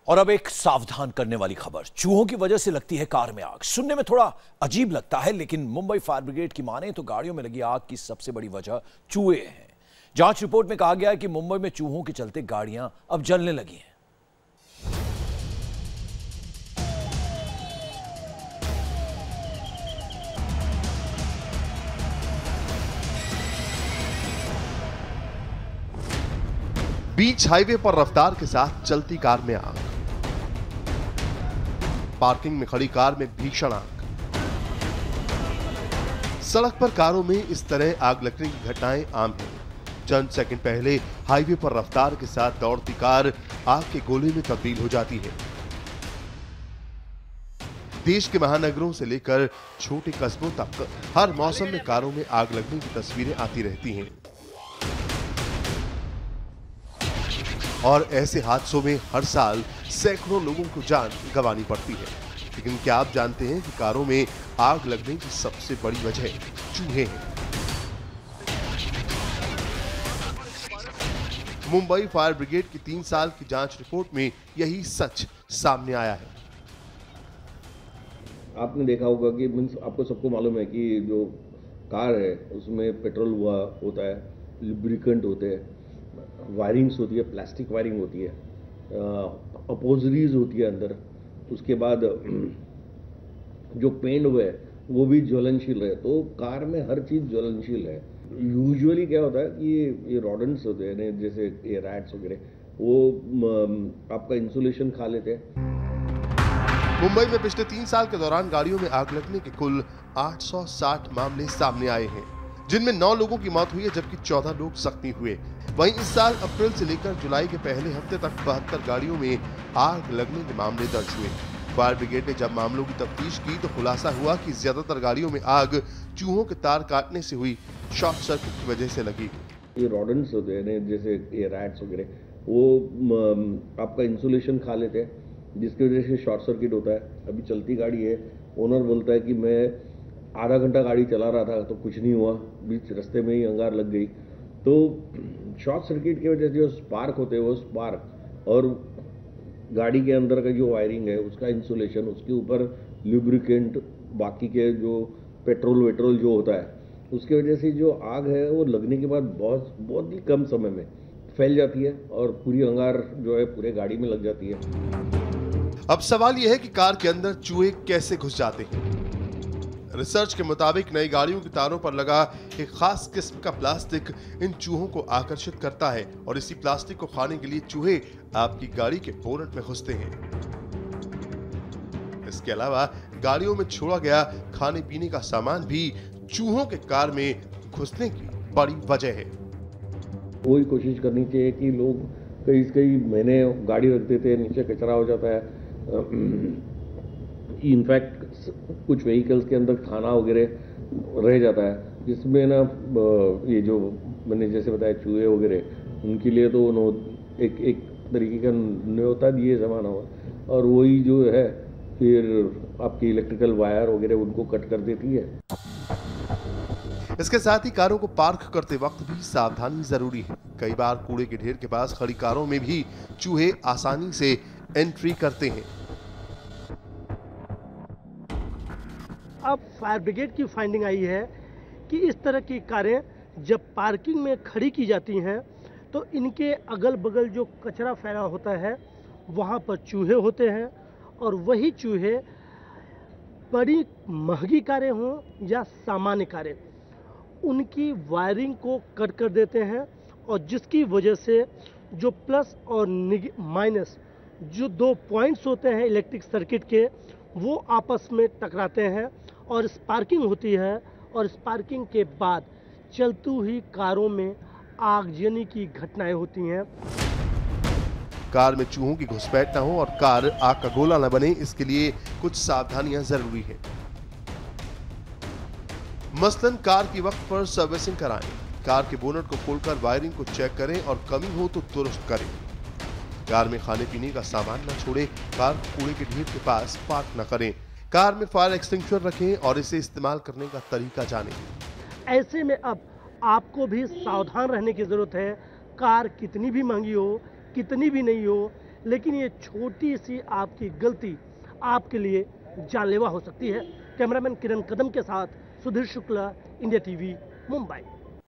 और अब एक सावधान करने वाली खबर। चूहों की वजह से लगती है कार में आग। सुनने में थोड़ा अजीब लगता है, लेकिन मुंबई फायर ब्रिगेड की माने तो गाड़ियों में लगी आग की सबसे बड़ी वजह चूहे हैं। जांच रिपोर्ट में कहा गया है कि मुंबई में चूहों के चलते गाड़ियां अब जलने लगी हैं। बीच हाईवे पर रफ्तार के साथ चलती कार में आग। पार्किंग में खड़ी कार में भीषण आग। सड़क पर कारों में इस तरह आग लगने की घटनाएं आम हैं। चंद सेकंड पहले हाईवे पर रफ्तार के साथ दौड़ती कार आग के गोले में तब्दील हो जाती है। देश के महानगरों से लेकर छोटे कस्बों तक हर मौसम में कारों में आग लगने की तस्वीरें आती रहती हैं। और ऐसे हादसों में हर साल सैकड़ों लोगों को जान गंवानी पड़ती है। लेकिन क्या आप जानते हैं कि कारों में आग लगने की सबसे बड़ी वजह चूहे हैं? मुंबई फायर ब्रिगेड की 3 साल की जांच रिपोर्ट में यही सच सामने आया है। आपने देखा होगा कि आपको सबको मालूम है कि जो कार है उसमें पेट्रोल हुआ होता है, लुब्रिकेंट होते हैं, वायरिंग्स होती है, प्लास्टिक वायरिंग होती है, अपोजरीज होती है अंदर। उसके बाद जो पेंट हुए वो भी ज्वलनशील है। तो कार में हर चीज ज्वलनशील है। यूजुअली क्या होता है कि ये रॉडेंट्स होते हैं, जैसे ये रैट्स वगैरह, वो आपका इंसुलेशन खा लेते हैं। मुंबई में पिछले 3 साल के दौरान गाड़ियों में आग लगने के कुल 860 मामले सामने आए हैं, जिनमें 9 लोगों की मौत हुई है, जबकि 14 लोग जख्मी हुए। वहीं इस साल अप्रैल से लेकर जुलाई के पहले हफ्ते तक 72 गाड़ियों में आग लगने के मामले दर्ज हुए। फायर ब्रिगेड ने जब मामलों की तफ्तीश की तो खुलासा हुआ कि ज्यादातर गाड़ियों में आग चूहों के तार काटने से हुई शॉर्ट सर्किट की वजह से लगी। ये रॉडेंट्स होते हैं, जैसे ये रैट्स वगैरह, वो आपका इंसुलेशन खा लेते हैं, जिसकी वजह से शॉर्ट सर्किट होता है। अभी चलती गाड़ी है, ओनर बोलता है कि मैं आधा घंटा गाड़ी चला रहा था तो कुछ नहीं हुआ, बीच रास्ते में ही अंगार लग गई। तो शॉर्ट सर्किट की वजह से जो स्पार्क होते हैं वो स्पार्क, और गाड़ी के अंदर का जो वायरिंग है उसका इंसुलेशन, उसके ऊपर लुब्रिकेंट, बाकी के जो पेट्रोल वेट्रोल जो होता है, उसकी वजह से जो आग है वो लगने के बाद बहुत ही कम समय में फैल जाती है और पूरी अंगार जो है पूरे गाड़ी में लग जाती है। अब सवाल यह है कि कार के अंदर चूहे कैसे घुस जाते हैं। रिसर्च के मुताबिक नई गाड़ियों के तारों पर लगा एक खास किस्म का प्लास्टिक इन चूहों को आकर्षित करता है और इसी प्लास्टिक को खाने के लिए चूहे आपकी गाड़ी के बोनट में घुसते हैं। इसके अलावा गाड़ियों में छोड़ा गया खाने पीने का सामान भी चूहों के कार में घुसने की बड़ी वजह है। वही कोशिश करनी चाहिए कि लोग कई महीने गाड़ी रख देते हैं, नीचे कचरा हो जाता है। इनफैक्ट कुछ व्हीकल्स के अंदर खाना वगैरह रह जाता है, जिसमें ना ये जो मैंने जैसे बताया चूहे वगैरह, उनके लिए तो एक तरीके का न्योता दिए जमाना हुआ, और वही जो है फिर आपकी इलेक्ट्रिकल वायर वगैरह उनको कट कर देती है। इसके साथ ही कारों को पार्क करते वक्त भी सावधानी जरूरी है। कई बार कूड़े के ढेर के पास खड़ी कारों में भी चूहे आसानी से एंट्री करते हैं। अब फायर ब्रिगेड की फाइंडिंग आई है कि इस तरह की कारें जब पार्किंग में खड़ी की जाती हैं तो इनके अगल बगल जो कचरा फैला होता है वहाँ पर चूहे होते हैं, और वही चूहे बड़ी महंगी कारें हों या सामान्य कारें, उनकी वायरिंग को कट कर देते हैं, और जिसकी वजह से जो प्लस और माइनस जो 2 पॉइंट्स होते हैं इलेक्ट्रिक सर्किट के, वो आपस में टकराते हैं और स्पार्किंग होती है, और स्पार्किंग के बाद चलती हुई कारों में आगजनी की घटनाएं होती हैं। कार में चूहों की घुसपैठ न हो और कार आग का गोला न बने, इसके लिए कुछ सावधानियां जरूरी है। मसलन कार की वक्त पर सर्विसिंग कराएं, कार के बोनट को खोलकर वायरिंग को चेक करें और कमी हो तो दुरुस्त करें। कार में खाने पीने का सामान न छोड़ें, कार कूड़े के ढेर के पास पार्क न करें, कार में फायर एक्सटिंग्विशर रखें और इसे इस्तेमाल करने का तरीका जानें। ऐसे में अब आपको भी सावधान रहने की जरूरत है। कार कितनी भी महंगी हो, कितनी भी नहीं हो, लेकिन ये छोटी सी आपकी गलती आपके लिए जानलेवा हो सकती है। कैमरामैन किरण कदम के साथ सुधीर शुक्ला, इंडिया टीवी, मुंबई।